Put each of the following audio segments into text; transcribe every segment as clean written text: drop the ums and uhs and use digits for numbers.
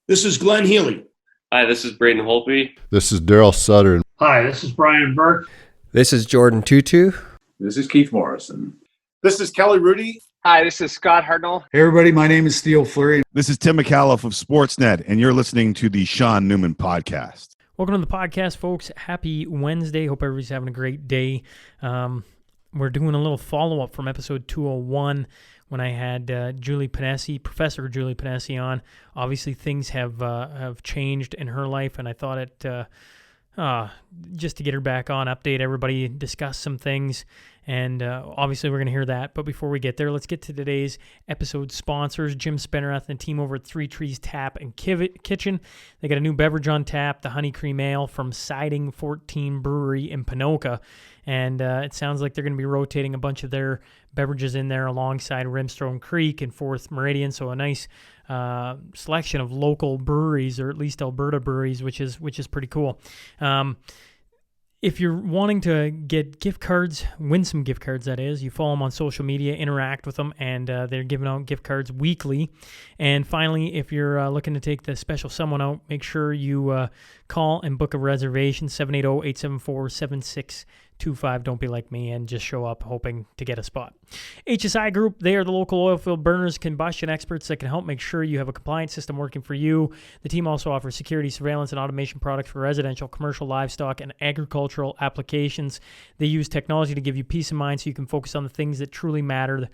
This is Glenn Healy. Hi, this is Braden Holtby. This is Daryl Sutter. Hi, this is Brian Burke. This is Jordan Tutu. This is Keith Morrison. This is Kelly Rudy. Hi, this is Scott Hartnell. Hey, everybody. My name is Theo Fleury. This is Tim McAuliffe of Sportsnet, and you're listening to the Sean Newman Podcast. Welcome to the podcast, folks. Happy Wednesday. Hope everybody's having a great day. We're doing a little follow-up from episode 201 when I had Julie Ponesse, Professor Julie Ponesse on. Obviously, things have changed in her life, and I thought it just to get her back on, update everybody, discuss some things, and obviously we're going to hear that. But before we get there, let's get to today's episode sponsors. Jim Spinnereth and the team over at Three Trees Tap and Kitchen. They got a new beverage on tap, the Honey Cream Ale from Siding 14 Brewery in Ponoka. And it sounds like they're going to be rotating a bunch of their beverages in there alongside Rimstone Creek and 4th Meridian. So a nice selection of local breweries, or at least Alberta breweries, which is pretty cool. If you're wanting to get gift cards, win some gift cards, that is, you follow them on social media, interact with them, and they're giving out gift cards weekly. And finally, if you're looking to take the special someone out, make sure you call and book a reservation, 780-874-7625. Don't be like me and just show up hoping to get a spot. HSI Group, they are the local oil field burners combustion experts that can help make sure you have a compliance system working for you. The team also offers security, surveillance, and automation products for residential, commercial, livestock, and agricultural applications. They use technology to give you peace of mind so you can focus on the things that truly matter.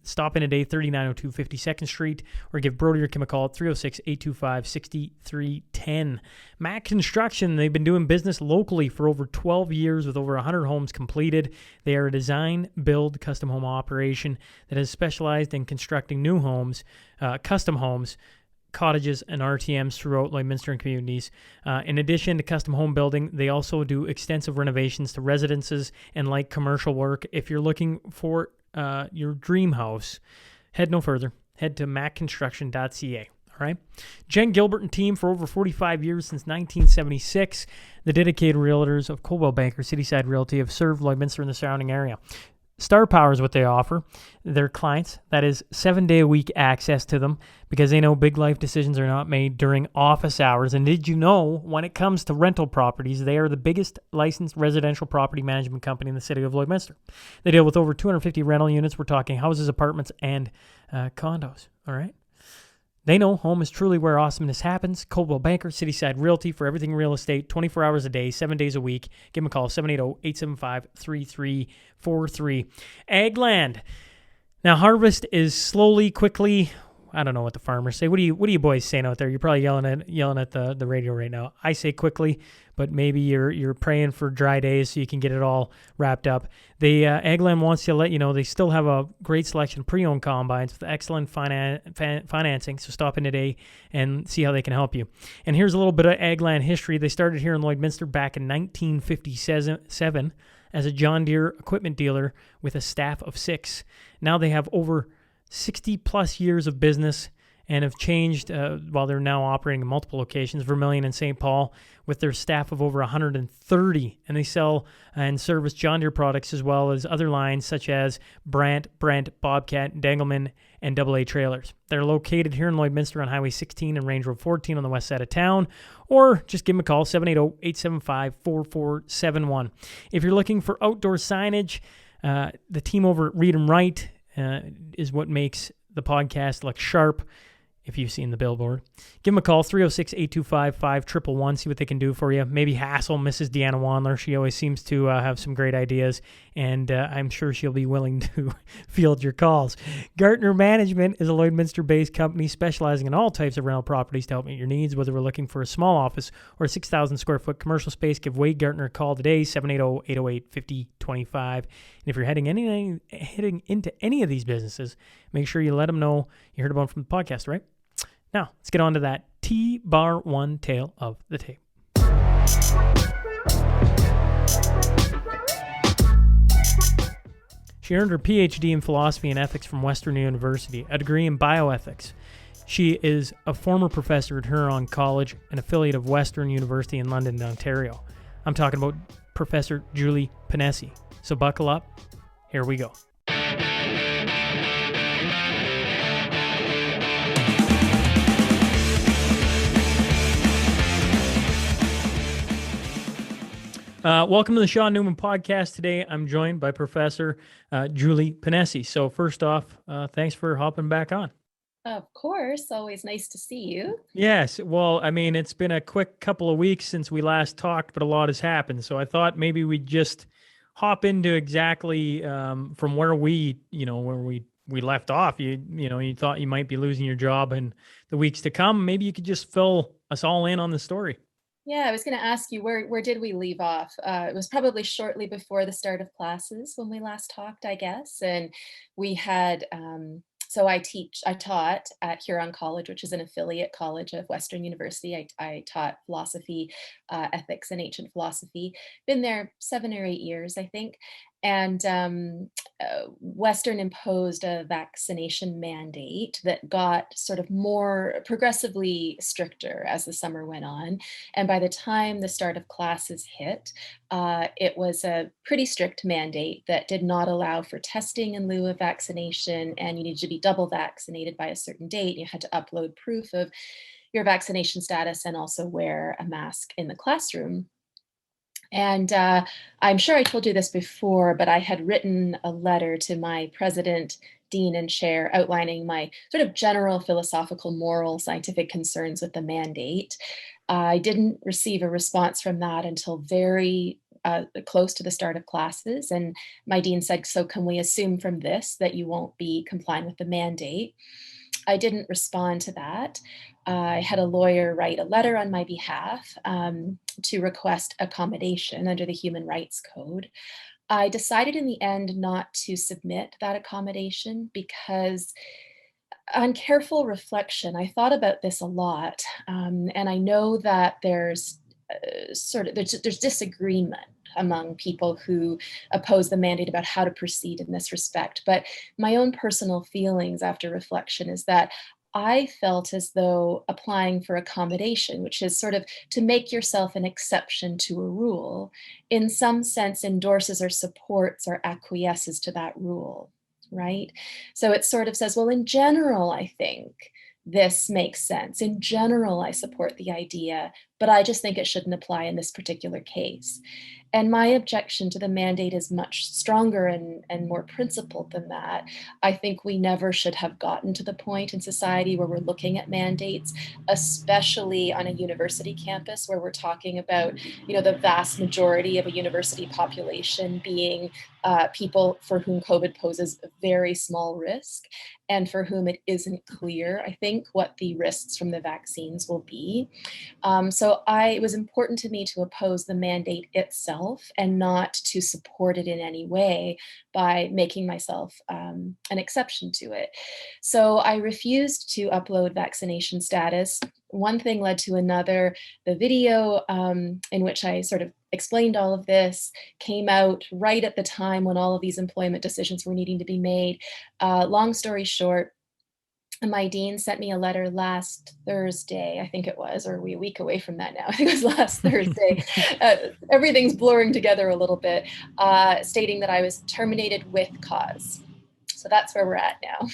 Stop in today, 3902 52nd Street, or give Brody or Kim a call at 306-825-6310. Mac Construction, they've been doing business locally for over 12 years with over 100 homes completed. They are a design, build, custom home operation that has specialized in constructing new homes, custom homes, cottages, and RTMs throughout Lloydminster and communities. In addition to custom home building, they also do extensive renovations to residences and light commercial work. If you're looking for your dream house, head no further. Head to macconstruction.ca. All right. Jen Gilbert and team for over 45 years, since 1976. The dedicated realtors of Coldwell Banker Cityside Realty have served Lloydminster and the surrounding area. Star Power is what they offer their clients. That is 7-day-a-week access to them, because they know big life decisions are not made during office hours. And did you know, when it comes to rental properties, they are the biggest licensed residential property management company in the city of Lloydminster. They deal with over 250 rental units. We're talking houses, apartments, and condos. All right. They know home is truly where awesomeness happens. Coldwell Banker, Cityside Realty, for everything real estate, 24 hours a day, 7 days a week. Give them a call, 780-875-3343. Agland. Now, harvest is slowly, quickly. I don't know what the farmers say. What do you boys saying out there? You're probably yelling at the radio right now. I say quickly, but maybe you're praying for dry days so you can get it all wrapped up. Agland wants to let you know they still have a great selection of pre-owned combines with excellent financing, so stop in today and see how they can help you. And here's a little bit of Agland history. They started here in Lloydminster back in 1957 as a John Deere equipment dealer with a staff of 6. Now they have over 60-plus years of business and have changed while they're now operating in multiple locations, Vermilion and St. Paul, with their staff of over 130. And they sell and service John Deere products as well as other lines such as Brent, Bobcat, Dangelman, and AA trailers. They're located here in Lloydminster on Highway 16 and Range Road 14 on the west side of town, or just give them a call, 780-875-4471. If you're looking for outdoor signage, the team over at Read 'em Right is what makes the podcast look sharp. If you've seen the billboard, give them a call, 306-825-5111. See what they can do for you. Maybe hassle Mrs. Deanna Wandler. She always seems to have some great ideas, and I'm sure she'll be willing to field your calls. Gartner Management is a Lloydminster-based company specializing in all types of rental properties to help meet your needs. Whether we're looking for a small office or a 6,000-square-foot commercial space, give Wade Gartner a call today, 780-808-5025. And if you're heading into any of these businesses, make sure you let them know you heard about them from the podcast, right? Now, let's get on to that T-bar one tale of the tape. She earned her Ph.D. in Philosophy and Ethics from Western University, a degree in bioethics. She is a former professor at Heron College, an affiliate of Western University in London, Ontario. I'm talking about Professor Julie Ponesse. So buckle up. Here we go. Welcome to the Sean Newman podcast. Today, I'm joined by Professor Julie Ponesse. So first off, thanks for hopping back on. Of course. Always nice to see you. Yes. Well, I mean, it's been a quick couple of weeks since we last talked, but a lot has happened. So I thought maybe we'd just hop into exactly from where we left off. You thought you might be losing your job in the weeks to come. Maybe you could just fill us all in on the story. Yeah, I was going to ask you, where did we leave off? It was probably shortly before the start of classes when we last talked, I guess. And we had, so I taught at Huron College, which is an affiliate college of Western University. I taught philosophy, ethics, and ancient philosophy. Been there 7 or 8 years, I think. And Western imposed a vaccination mandate that got sort of more progressively stricter as the summer went on. And by the time the start of classes hit, it was a pretty strict mandate that did not allow for testing in lieu of vaccination, and you needed to be double vaccinated by a certain date. You had to upload proof of your vaccination status and also wear a mask in the classroom. And I'm sure I told you this before, but I had written a letter to my president, dean, and chair outlining my sort of general philosophical, moral, scientific concerns with the mandate. I didn't receive a response from that until very close to the start of classes. And my dean said, "So can we assume from this that you won't be complying with the mandate?" I didn't respond to that. I had a lawyer write a letter on my behalf to request accommodation under the Human Rights Code. I decided in the end not to submit that accommodation because on careful reflection, I thought about this a lot. And I know that there's there's disagreement among people who oppose the mandate about how to proceed in this respect. But my own personal feelings after reflection is that I felt as though applying for accommodation, which is sort of to make yourself an exception to a rule, in some sense endorses or supports or acquiesces to that rule, right? So it sort of says, well, in general, I think this makes sense. In general, I support the idea, but I just think it shouldn't apply in this particular case. And my objection to the mandate is much stronger and more principled than that. I think we never should have gotten to the point in society where we're looking at mandates, especially on a university campus where we're talking about, the vast majority of a university population being people for whom COVID poses a very small risk and for whom it isn't clear, I think, what the risks from the vaccines will be. So it was important to me to oppose the mandate itself and not to support it in any way by making myself an exception to it. So I refused to upload vaccination status. One thing led to another. The video in which I sort of explained all of this came out right at the time when all of these employment decisions were needing to be made. Long story short, my dean sent me a letter last Thursday, I think it was, or are we a week away from that now? I think it was last Thursday. Everything's blurring together a little bit, stating that I was terminated with cause. So that's where we're at now.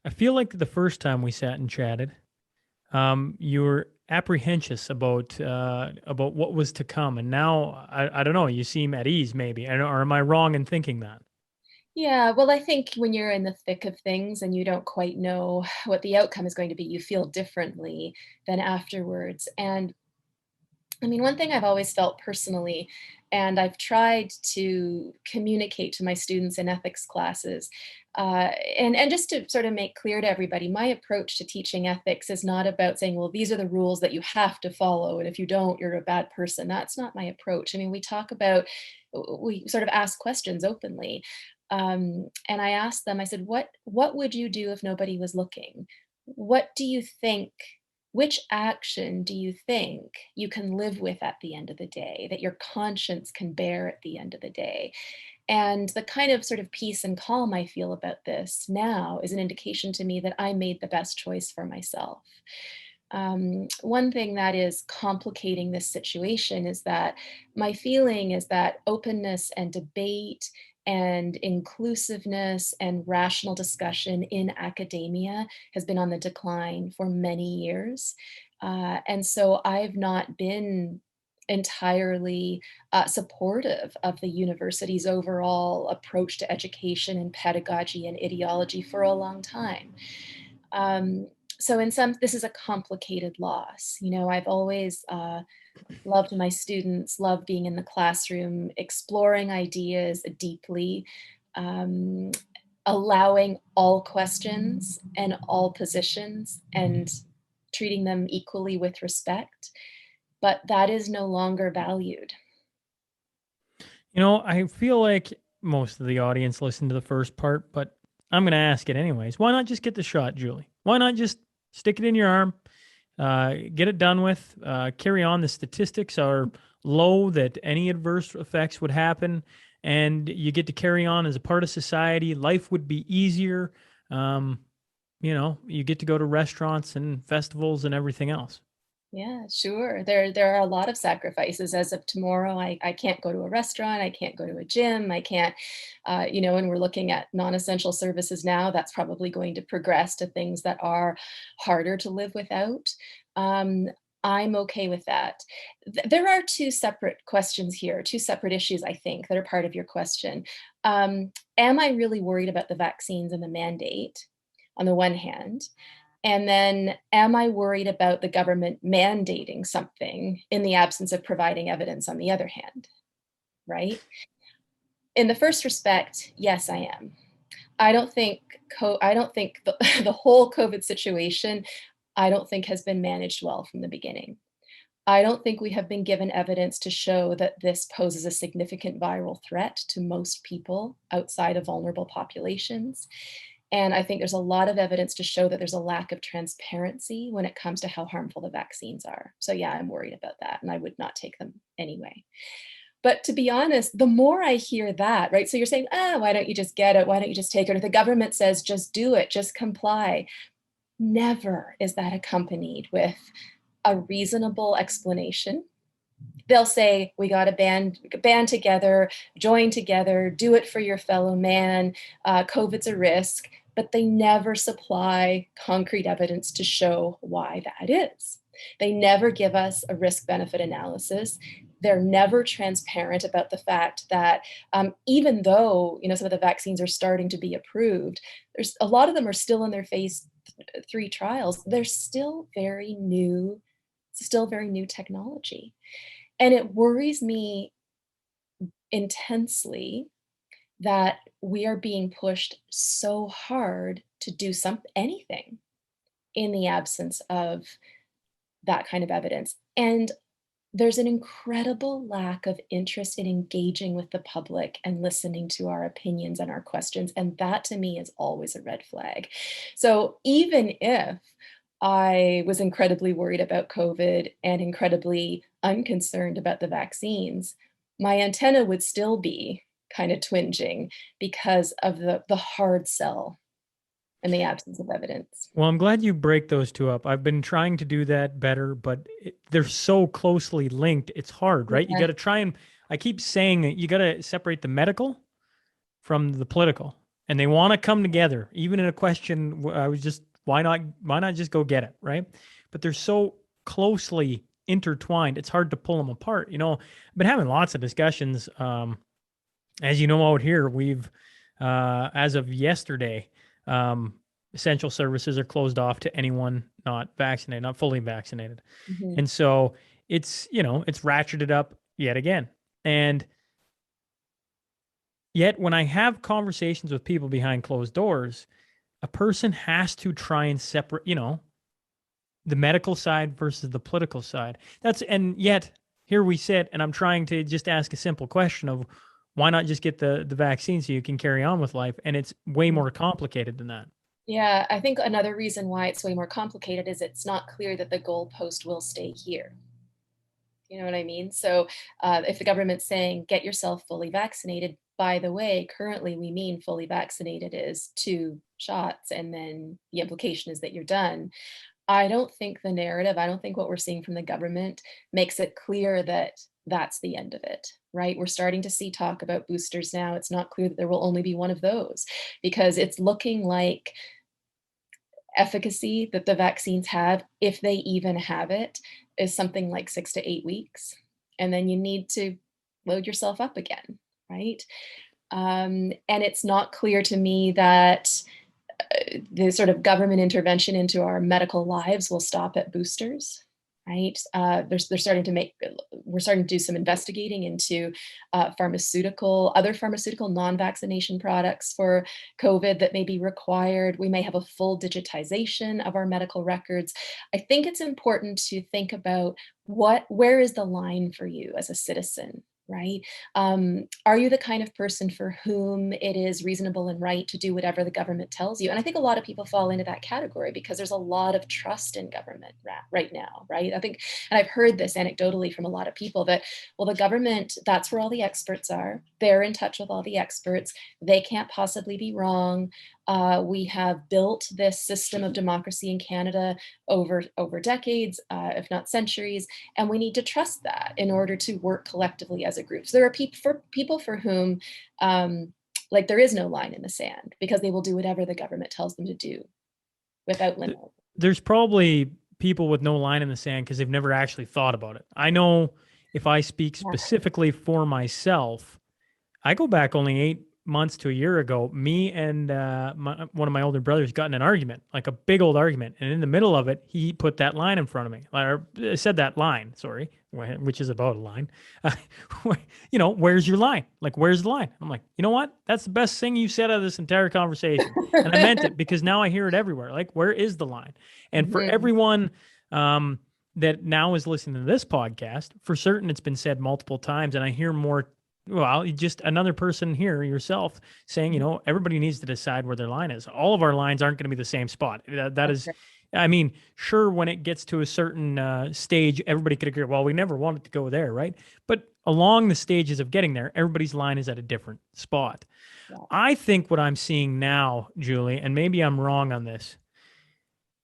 I feel like the first time we sat and chatted, you were apprehensive about what was to come, and now I don't know. You seem at ease, maybe. Or am I wrong in thinking that? Yeah, well, I think when you're in the thick of things and you don't quite know what the outcome is going to be, you feel differently than afterwards. And I mean, one thing I've always felt personally, and I've tried to communicate to my students in ethics classes, and just to sort of make clear to everybody, my approach to teaching ethics is not about saying, well, these are the rules that you have to follow, and if you don't, you're a bad person. That's not my approach. I mean, we sort of ask questions openly. And I asked them, I said, what would you do if nobody was looking? Which action do you think you can live with at the end of the day, that your conscience can bear at the end of the day? And the kind of sort of peace and calm I feel about this now is an indication to me that I made the best choice for myself. One thing that is complicating this situation is that my feeling is that openness and debate and inclusiveness and rational discussion in academia has been on the decline for many years. And so I've not been entirely supportive of the university's overall approach to education and pedagogy and ideology for a long time. Um, so this is a complicated loss. I've always loved my students, loved being in the classroom, exploring ideas deeply, um, allowing all questions and all positions and treating them equally with respect. But that is no longer valued. I feel like most of the audience listened to the first part, but I'm going to ask it anyways. Why not just get the shot, Julie? Why not just stick it in your arm, get it done with, carry on? The statistics are low that any adverse effects would happen, and you get to carry on as a part of society. Life would be easier. You get to go to restaurants and festivals and everything else. Yeah, sure. There are a lot of sacrifices. As of tomorrow, I can't go to a restaurant. I can't go to a gym. I can't, and we're looking at non-essential services now. That's probably going to progress to things that are harder to live without. Um, I'm okay with that. There are two separate questions here, two separate issues, I think, that are part of your question. Am I really worried about the vaccines and the mandate on the one hand? And then, am I worried about the government mandating something in the absence of providing evidence on the other hand, right? In the first respect, yes, I am. I don't think the whole COVID situation, I don't think has been managed well from the beginning. I don't think we have been given evidence to show that this poses a significant viral threat to most people outside of vulnerable populations. And I think there's a lot of evidence to show that there's a lack of transparency when it comes to how harmful the vaccines are. So yeah, I'm worried about that, and I would not take them anyway. But to be honest, the more I hear that, right? So you're saying, why don't you just get it? Why don't you just take it? Or the government says, just do it, just comply. Never is that accompanied with a reasonable explanation. They'll say, we got to band together, join together, do it for your fellow man. COVID's a risk, but they never supply concrete evidence to show why that is. They never give us a risk-benefit analysis. They're never transparent about the fact that even though some of the vaccines are starting to be approved, there's a lot of them are still in their phase 3 trials. They're still very new technology. And it worries me intensely that we are being pushed so hard to do anything in the absence of that kind of evidence. And there's an incredible lack of interest in engaging with the public and listening to our opinions and our questions. And that to me is always a red flag. So even if I was incredibly worried about COVID and incredibly unconcerned about the vaccines, my antenna would still be kind of twinging because of the hard sell and the absence of evidence. Well, I'm glad you break those two up. I've been trying to do that better, but they're so closely linked. It's hard, right? You got to try and, I keep saying that you got to separate the medical from the political, and they want to come together. Even in a question, I was just, why not just go get it, right? But they're so closely intertwined. It's hard to pull them apart. I've been having lots of discussions. As you know, out here, we've, as of yesterday, essential services are closed off to anyone not vaccinated, not fully vaccinated. Mm-hmm. And so it's ratcheted up yet again. And yet when I have conversations with people behind closed doors, a person has to try and separate, the medical side versus the political side. And yet here we sit, and I'm trying to just ask a simple question of why not just get the vaccine so you can carry on with life? And it's way more complicated than that. Yeah, I think another reason why it's way more complicated is it's not clear that the goalpost will stay here. You know what I mean? So if the government's saying, get yourself fully vaccinated, by the way, currently we mean fully vaccinated is 2 shots, and then the implication is that you're done. I don't think what we're seeing from the government makes it clear that that's the end of it, right? We're starting to see talk about boosters now. It's not clear that there will only be one of those, because it's looking like efficacy that the vaccines have, if they even have it, is something like 6 to 8 weeks. And then you need to load yourself up again, right? And it's not clear to me that the sort of government intervention into our medical lives will stop at boosters, right? They're starting to we're starting to do some investigating into other pharmaceutical non-vaccination products for COVID that may be required. We may have a full digitization of our medical records. I think it's important to think about where is the line for you as a citizen, right? Are you the kind of person for whom it is reasonable and right to do whatever the government tells you? And I think a lot of people fall into that category because there's a lot of trust in government right now, right? I think, and I've heard this anecdotally from a lot of people that, well, the government, that's where all the experts are. They're in touch with all the experts. They can't possibly be wrong. We have built this system of democracy in Canada over decades, if not centuries, and we need to trust that in order to work collectively as a group. So there are people for whom like there is no line in the sand because they will do whatever the government tells them to do without limit. There's probably people with no line in the sand because they've never actually thought about it. I know if I speak specifically for myself, I go back only 8 months to a year ago. Me and one of my older brothers got in an argument, like a big old argument. And in the middle of it, he put that line in front of me. Or said that line, sorry, which is about a line. Where's your line? Like, where's the line? I'm like, you know what? That's the best thing you said out of this entire conversation. And I meant it because now I hear it everywhere. Like, where is the line? And for everyone that now is listening to this podcast, for certain it's been said multiple times, and I hear more. Well, just another person here, yourself, saying, everybody needs to decide where their line is. All of our lines aren't going to be the same spot. That is, I mean, sure, when it gets to a certain stage, everybody could agree, well, we never wanted to go there, right? But along the stages of getting there, everybody's line is at a different spot. Yeah. I think what I'm seeing now, Julie, and maybe I'm wrong on this,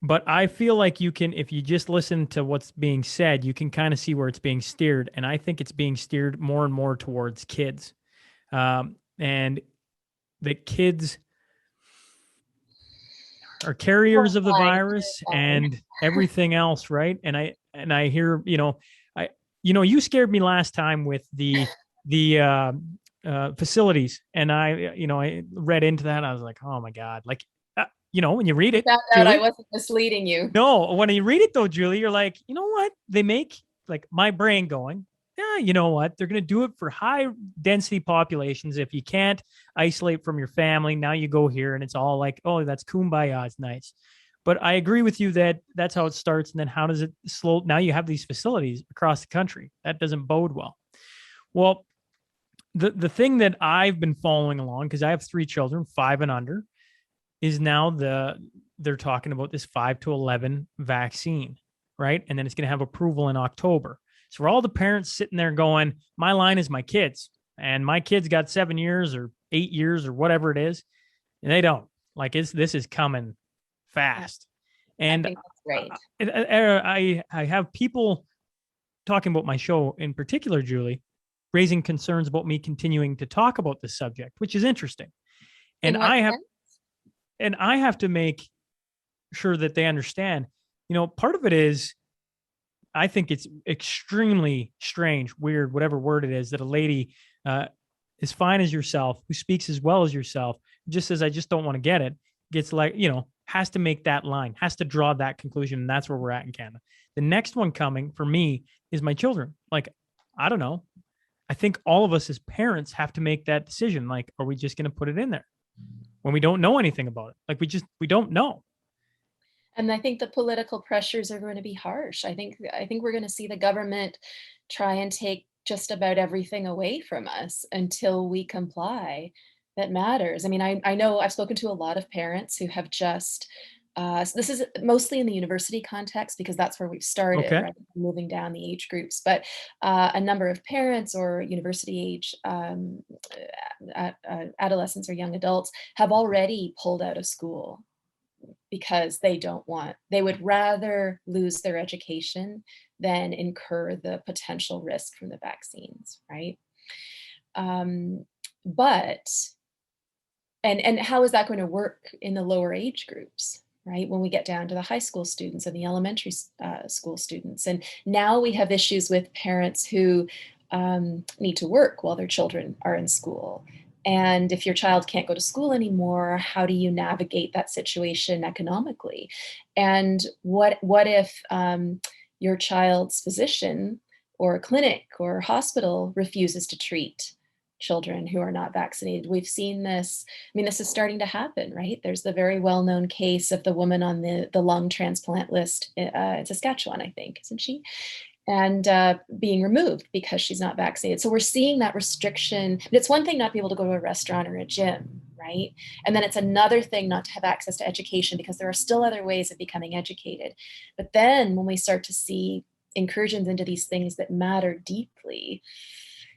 but I feel like you can, if you just listen to what's being said, you can kind of see where it's being steered. And I think it's being steered more and more towards kids. And the kids are carriers of the virus and everything else, right? And I hear, you scared me last time with the facilities. And I read into that. And I was like, oh my God, like, when you read it, Julie, I wasn't misleading you. No, when you read it though, Julie, you're like, you know what? They make like my brain going, yeah, you know what? They're going to do it for high density populations. If you can't isolate from your family, now you go here and it's all like, oh, that's kumbaya. It's nice. But I agree with you that that's how it starts. And then how does it slow? Now you have these facilities across the country. That doesn't bode well. Well, the thing that I've been following along, because I have 3 children, 5 and under, is now they're talking about this 5 to 11 vaccine, right? And then it's going to have approval in October. So for all the parents sitting there going, my line is my kids, and my kids got 7 years or 8 years or whatever it is, and they don't. Like this is coming fast. And I think that's great. I have people talking about my show in particular, Julie, raising concerns about me continuing to talk about this subject, which is interesting. And I have to make sure that they understand, part of it is, I think it's extremely strange, weird, whatever word it is, that a lady as fine as yourself, who speaks as well as yourself, just says, I just don't want to get it, gets like, has to make that line, has to draw that conclusion. And that's where we're at in Canada. The next one coming for me is my children. Like, I don't know. I think all of us as parents have to make that decision. Like, are we just going to put it in there when we don't know anything about it? Like we don't know. And I think the political pressures are going to be harsh. I think we're going to see the government try and take just about everything away from us until we comply. That matters. I mean, I know I've spoken to a lot of parents who have just, so this is mostly in the university context because that's where we've started, okay, right? Moving down the age groups, but a number of parents or university age adolescents or young adults have already pulled out of school because they would rather lose their education than incur the potential risk from the vaccines, right? But how is that going to work in the lower age groups, right? When we get down to the high school students and the elementary school students. And now we have issues with parents who need to work while their children are in school. And if your child can't go to school anymore, how do you navigate that situation economically? And what if your child's physician or clinic or hospital refuses to treat children who are not vaccinated? We've seen this. I mean, this is starting to happen, right? There's the very well-known case of the woman on the lung transplant list in Saskatchewan, I think, isn't she? And being removed because she's not vaccinated. So we're seeing that restriction. It's one thing not to be able to go to a restaurant or a gym, right? And then it's another thing not to have access to education because there are still other ways of becoming educated. But then when we start to see incursions into these things that matter deeply,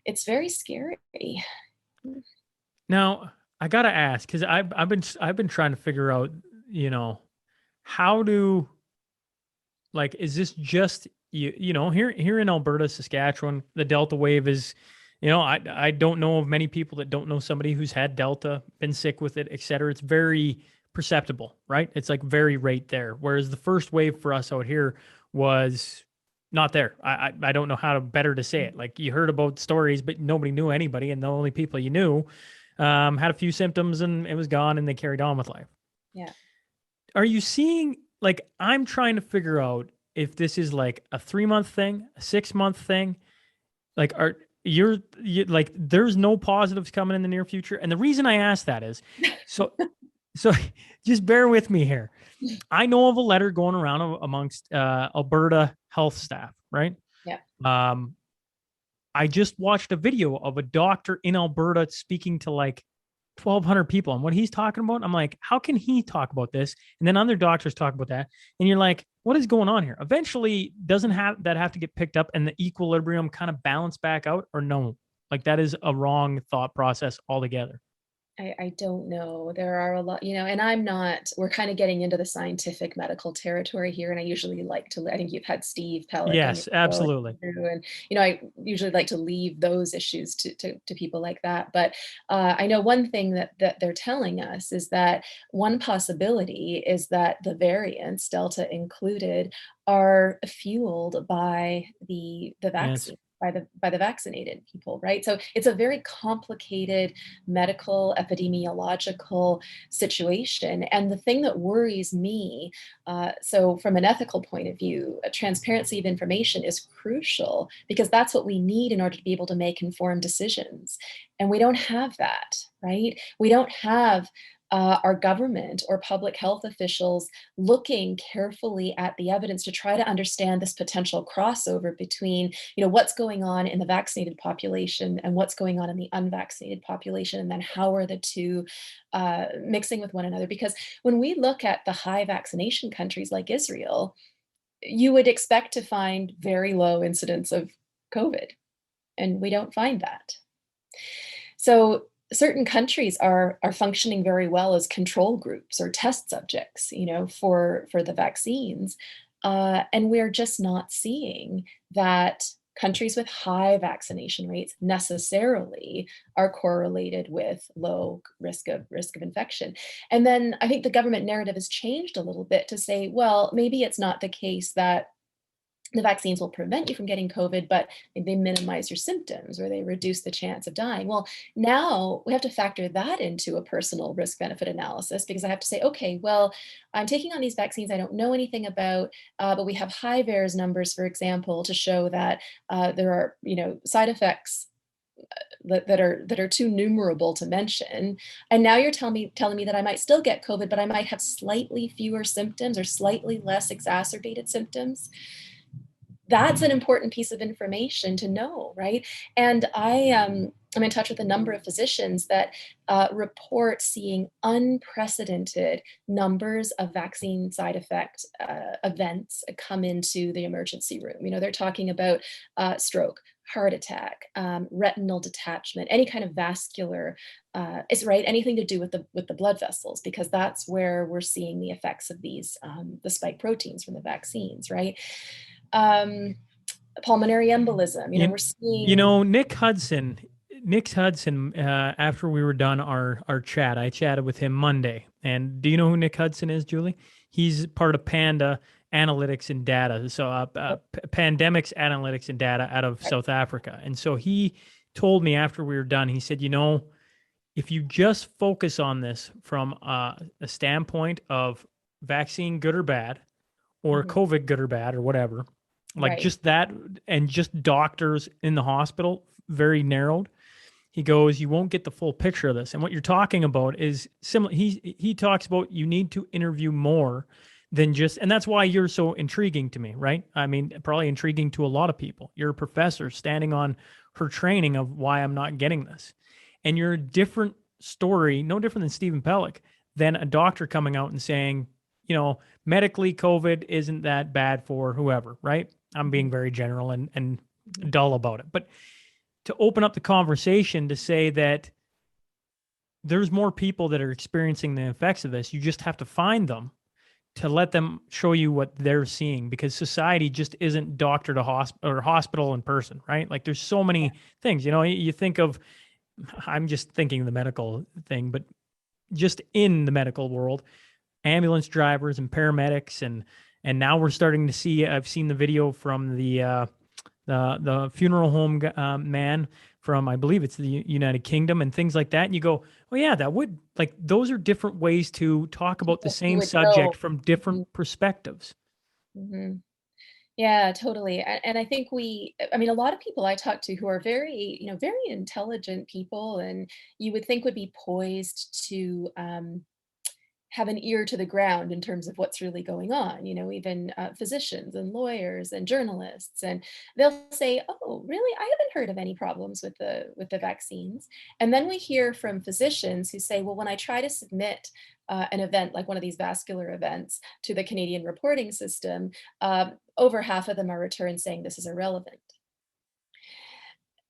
it's very scary. Now, I gotta ask, because I've been trying to figure out, how do, like, is this just here in Alberta, Saskatchewan, the Delta wave is, I don't know of many people that don't know somebody who's had Delta, been sick with it, et cetera. It's very perceptible, right? It's like very right there. Whereas the first wave for us out here was not there. I don't know how better to say it. Like, you heard about stories, but nobody knew anybody, and the only people you knew had a few symptoms and it was gone, and they carried on with life. Yeah. Are you seeing, like, I'm trying to figure out if this is like a 3-month thing, a 6-month thing, like, you like, there's no positives coming in the near future. And the reason I ask that is, so just bear with me here. I know of a letter going around amongst Alberta health staff, right? Yeah. I just watched a video of a doctor in Alberta speaking to like 1,200 people, and what he's talking about, I'm like, how can he talk about this? And then other doctors talk about that, and you're like, what is going on here? Eventually, doesn't have to get picked up and the equilibrium kind of balance back out, or no? Like, that is a wrong thought process altogether. I don't know. There are a lot, and we're kind of getting into the scientific medical territory here. And I usually like to, I think you've had Steve Pellick on Yes, your show, absolutely. and, I usually like to leave those issues to people like that. But I know one thing that they're telling us is that one possibility is that the variants, Delta included, are fueled by the vaccine. Yes. By the vaccinated people, right? So it's a very complicated medical epidemiological situation. And the thing that worries me, so from an ethical point of view, transparency of information is crucial because that's what we need in order to be able to make informed decisions. And we don't have that, right? We don't have our government or public health officials looking carefully at the evidence to try to understand this potential crossover between, what's going on in the vaccinated population and what's going on in the unvaccinated population, and then how are the two mixing with one another. Because when we look at the high vaccination countries like Israel, you would expect to find very low incidence of COVID, and we don't find that. So certain countries are functioning very well as control groups or test subjects, for the vaccines, and we're just not seeing that countries with high vaccination rates necessarily are correlated with low risk of infection. And then I think the government narrative has changed a little bit to say, well, maybe it's not the case that the vaccines will prevent you from getting COVID, but they minimize your symptoms or they reduce the chance of dying. Well, now we have to factor that into a personal risk benefit analysis, because I have to say, okay, well, I'm taking on these vaccines I don't know anything about, but we have high VAERS numbers, for example, to show that there are, side effects that are too numerable to mention. And now you're telling me that I might still get COVID, but I might have slightly fewer symptoms or slightly less exacerbated symptoms. That's an important piece of information to know, right? And I'm in touch with a number of physicians that report seeing unprecedented numbers of vaccine side effect events come into the emergency room. They're talking about stroke, heart attack, retinal detachment, any kind of vascular, anything to do with the blood vessels, because that's where we're seeing the effects of these the spike proteins from the vaccines, right? Pulmonary embolism, we're seeing. Nick Hudson, after we were done our chat, I chatted with him Monday. And do you know who Nick Hudson is, Julie? He's part of Panda Analytics and Data. So Pandemics Analytics and Data out of South Africa. And so he told me after we were done, he said, if you just focus on this from a standpoint of vaccine good or bad, or COVID good or bad, or whatever, like just that, and just doctors in the hospital, very narrowed. He goes, you won't get the full picture of this. And what you're talking about is similar. He talks about you need to interview more than just, and that's why you're so intriguing to me, right? I mean, probably intriguing to a lot of people. You're a professor standing on her training of why I'm not getting this. And you're a different story, no different than Stephen Pellick, than a doctor coming out and saying, medically COVID isn't that bad for whoever, right? I'm being very general and dull about it. But to open up the conversation to say that there's more people that are experiencing the effects of this, you just have to find them to let them show you what they're seeing, because society just isn't doctor to hospital in person, right? Like there's so many things, you think of, I'm just thinking of the medical thing, but just in the medical world, ambulance drivers and paramedics, and now we're starting to see, I've seen the video from the funeral home man from, I believe it's the United Kingdom, and things like that. And you go, oh yeah, that would, like, those are different ways to talk about the same subject from different perspectives. Yeah, totally. And I think a lot of people I talk to who are very, very intelligent people, and you would think would be poised to have an ear to the ground in terms of what's really going on, even physicians and lawyers and journalists. And they'll say, oh, really? I haven't heard of any problems with the vaccines. And then we hear from physicians who say, well, when I try to submit an event like one of these vascular events to the Canadian reporting system, over half of them are returned saying this is irrelevant.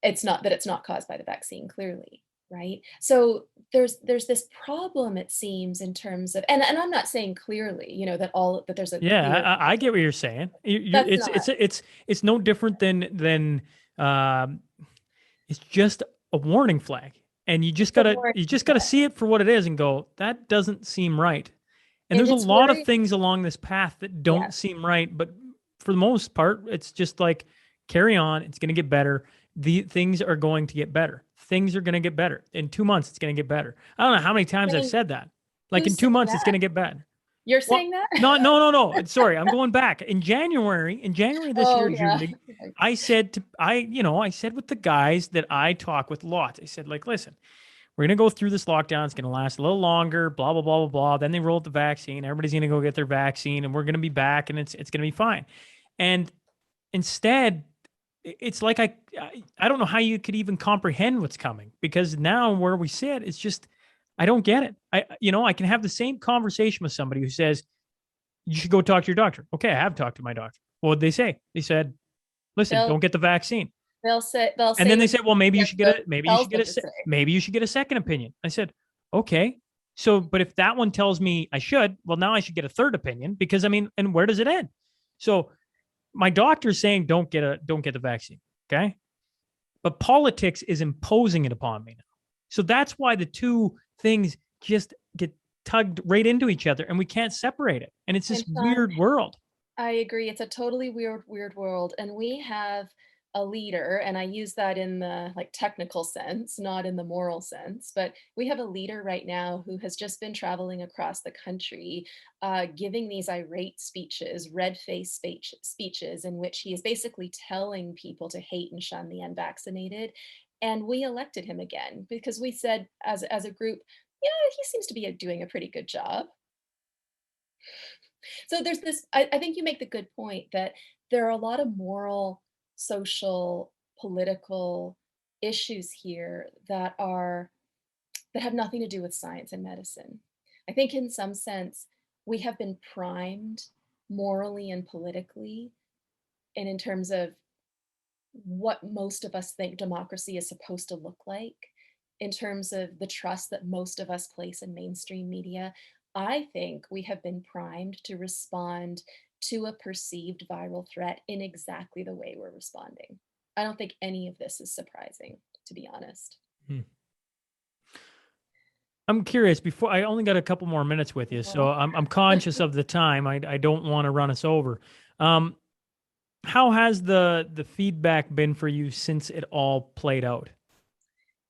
It's not caused by the vaccine, clearly. Right. So there's this problem, it seems, in terms of, and I'm not saying clearly, that there's a I get what you're saying. It's no different than it's just a warning flag, and you just gotta see it for what it is and go, that doesn't seem right. And there's a lot of things along this path that don't seem right, but for the most part, it's just like, carry on. It's going to get better. The things are going to get better. Things are going to get better. In 2 months, it's going to get better. I don't know how many times I've said that. Like, in 2 months, it's going to get better. You're saying that? No. Sorry, I'm going back. In January this year, Julie, I said with the guys that I talk with lots, I said, like, listen, we're going to go through this lockdown. It's going to last a little longer, blah, blah, blah, blah, blah. Then they roll out the vaccine. Everybody's going to go get their vaccine, and we're going to be back, and it's going to be fine. And instead, it's like I don't know how you could even comprehend what's coming, because now where we sit, it's just, I don't get it. I can have the same conversation with somebody who says, you should go talk to your doctor. Okay, I have talked to my doctor. What did they say? They said, listen, don't get the vaccine. They'll say, and then they said, well, maybe you should get a second opinion. I said, okay. So, but if that one tells me I should, well, now I should get a third opinion, because and where does it end? So my doctor's saying don't get the vaccine, okay? But politics is imposing it upon me now. So that's why the two things just get tugged right into each other, and we can't separate it. And it's this weird world. I agree. It's a totally weird world. And we have a leader, and I use that in the technical sense, not in the moral sense, but we have a leader right now who has just been traveling across the country, giving these irate speeches, red-faced speeches in which he is basically telling people to hate and shun the unvaccinated. And we elected him again because we said as a group, yeah, he seems to be doing a pretty good job. So there's this, I think you make the good point that there are a lot of moral, social, political issues here that have nothing to do with science and medicine. I think in some sense, we have been primed morally and politically, and in terms of what most of us think democracy is supposed to look like, in terms of the trust that most of us place in mainstream media. I think we have been primed to respond to a perceived viral threat in exactly the way we're responding. I don't think any of this is surprising, to be honest. I'm curious. Before I only got a couple more minutes with you, so I'm conscious of the time. I don't want to run us over. Um, how has the feedback been for you since it all played out?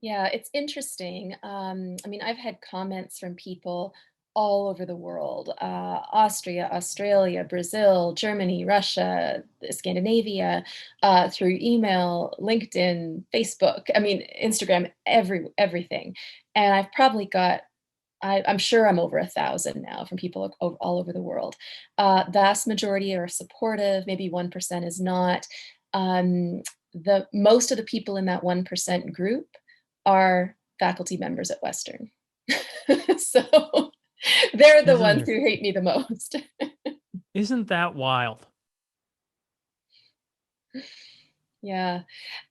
Yeah, it's interesting. I mean, I've had comments from people all over the world, Austria, Australia, Brazil, Germany, Russia, Scandinavia, through email, LinkedIn, Facebook. I mean, Instagram, everything. And I've probably got I'm sure I'm over 1,000 now from people all over the world. Vast majority are supportive, maybe 1% is not. The most of the people in that 1% group are faculty members at Western. So they're the ones Isn't who hate me the most. isn't that wild? Yeah.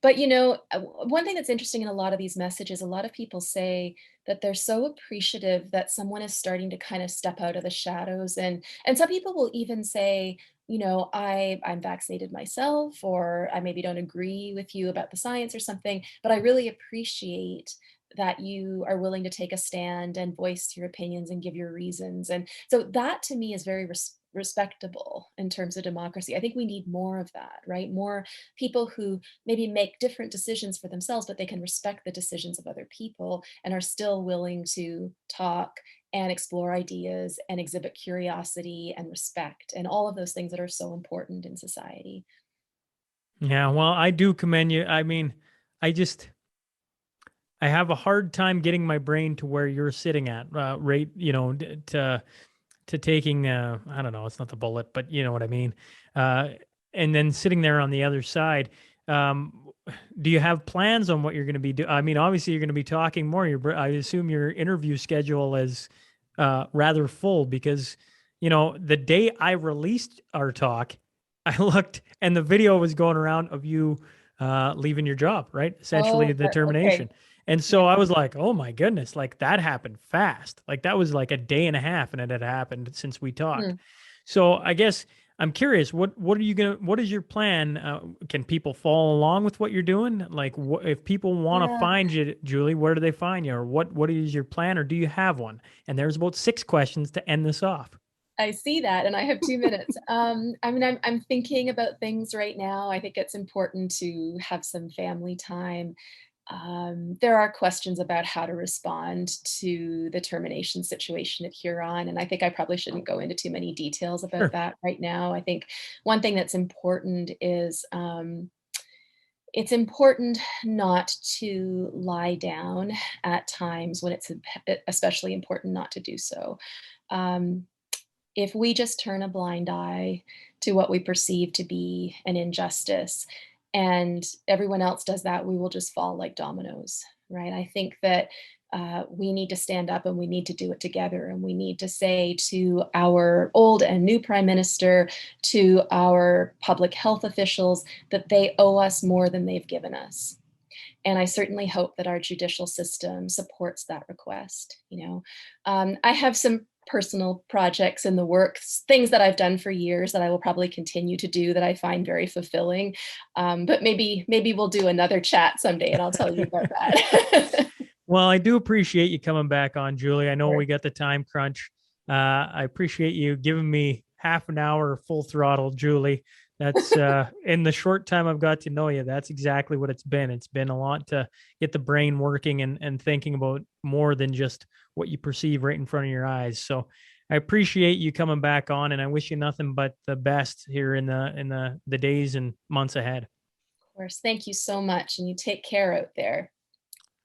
But, one thing that's interesting in a lot of these messages, a lot of people say that they're so appreciative that someone is starting to kind of step out of the shadows. And some people will even say, I'm vaccinated myself, or I maybe don't agree with you about the science or something, but I really appreciate that you are willing to take a stand and voice your opinions and give your reasons. And so that to me is very respectable in terms of democracy. I think we need more of that, right? More people who maybe make different decisions for themselves, but they can respect the decisions of other people and are still willing to talk and explore ideas and exhibit curiosity and respect and all of those things that are so important in society. Yeah, well, I do commend you. I mean, I just I have a hard time getting my brain to where you're sitting at, right? To taking, I don't know, it's not the bullet, but you know what I mean. Uh, and then sitting there on the other side. Um, do you have plans on what you're going to be doing? I mean, obviously you're going to be talking more. I assume your interview schedule is rather full because, the day I released our talk, I looked and the video was going around of you leaving your job, right? Essentially Oh, the okay. termination. And Yeah. so I was like, oh my goodness, like that happened fast. Like that was like a day and a half and it had happened since we talked. Hmm. So I guess I'm curious, what is your plan? Can people follow along with what you're doing? Like if people want to Yeah. find you, Julie, where do they find you? Or what is your plan or do you have one? And there's about 6 questions to end this off. I see that, and I have 2 minutes. I mean, I'm thinking about things right now. I think it's important to have some family time. There are questions about how to respond to the termination situation at Huron, and I think I probably shouldn't go into too many details about Sure. that right now. I think one thing that's important is, it's important not to lie down at times when it's especially important not to do so. Um, if we just turn a blind eye to what we perceive to be an injustice and everyone else does that, we will just fall like dominoes, right? I think that we need to stand up and we need to do it together. And we need to say to our old and new prime minister, to our public health officials, that they owe us more than they've given us. And I certainly hope that our judicial system supports that request. I have some personal projects in the works, things that I've done for years that I will probably continue to do that I find very fulfilling. But maybe we'll do another chat someday, and I'll tell you about that. Well, I do appreciate you coming back on, Julie. I know Sure. we got the time crunch. I appreciate you giving me half an hour full throttle, Julie. That's in the short time I've got to know you, that's exactly what it's been. It's been a lot to get the brain working and thinking about more than just what you perceive right in front of your eyes. So I appreciate you coming back on, and I wish you nothing but the best here in the days and months ahead. Of course. Thank you so much, and you take care out there.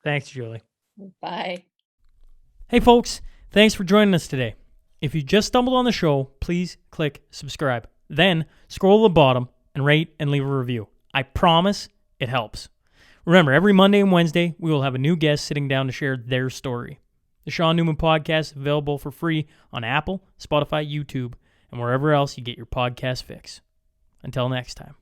Thanks, Julie. Bye. Hey, folks, thanks for joining us today. If you just stumbled on the show, please click subscribe. Then scroll to the bottom and rate and leave a review. I promise it helps. Remember, every Monday and Wednesday, we will have a new guest sitting down to share their story. The Sean Newman Podcast is available for free on Apple, Spotify, YouTube, and wherever else you get your podcast fix. Until next time.